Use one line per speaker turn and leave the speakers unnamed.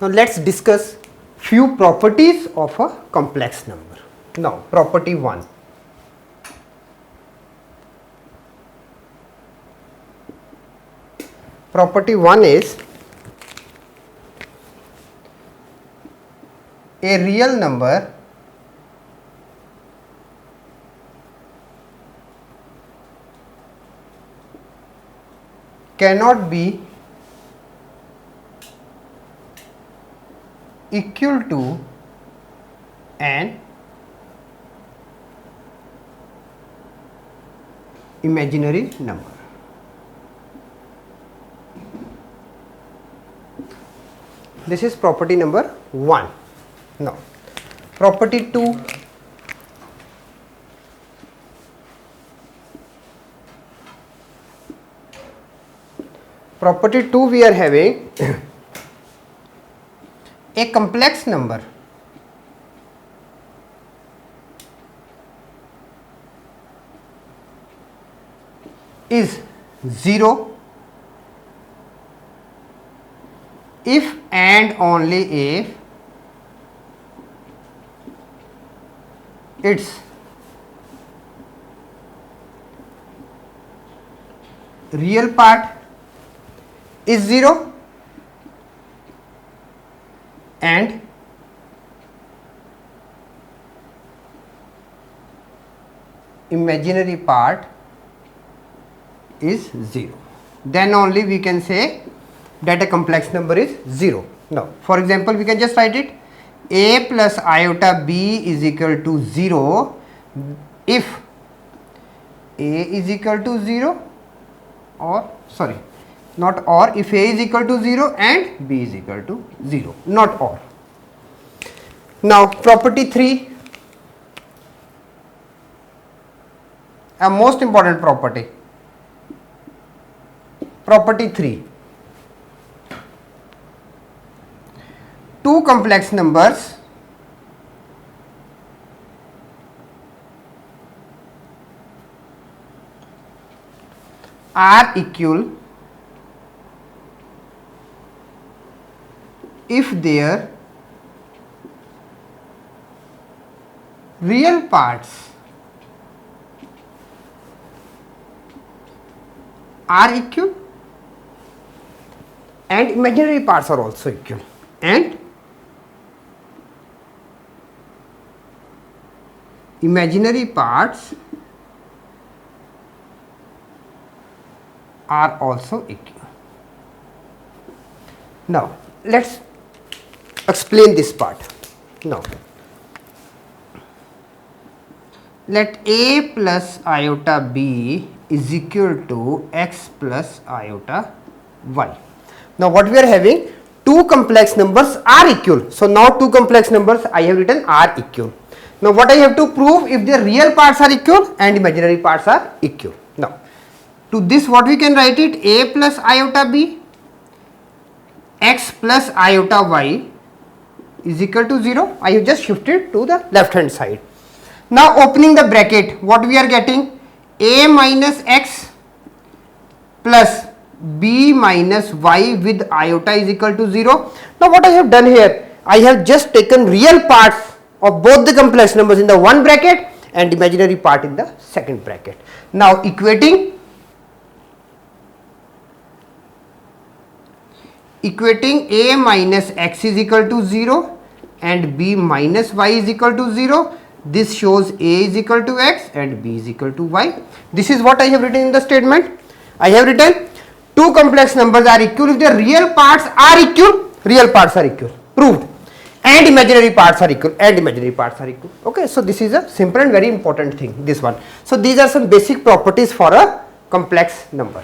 Now let's discuss few properties of a complex number. Now property 1. Property 1 is a real number cannot be equal to an imaginary number. This is property number 1. Now, property 2. Property 2 we are having a complex number is 0 if and only if its real part is 0 and imaginary part is 0. Then only we can say that a complex number is 0. Now, for example, we can just write it a plus iota b is equal to 0 if a is equal to 0 or sorry not or, if a is equal to 0 and b is equal to 0, not or. Now property 3, a most important property. Property 3, two complex numbers are equal if their real parts are equal and imaginary parts are also equal and imaginary parts are also equal. Now let's explain this part. Now let a plus iota b is equal to x plus iota y. Now what we are having, two complex numbers are equal. So now two complex numbers I have written are equal. Now what I have to prove, if their real parts are equal and imaginary parts are equal. Now to this what we can write it, a plus iota b x plus iota y is equal to 0. I have just shifted to the left hand side. Now opening the bracket, what we are getting, a minus x plus b minus y with iota is equal to 0. Now what I have done here, I have just taken real parts of both the complex numbers in the one bracket and imaginary part in the second bracket. Now equating a minus x is equal to 0 and b minus y is equal to 0. This shows a is equal to x and b is equal to y. This is what I have written in the statement. I have written two complex numbers are equal if their real parts are equal, proved, and imaginary parts are equal, Okay, so this is a simple and very important thing, this one. So these are some basic properties for a complex number.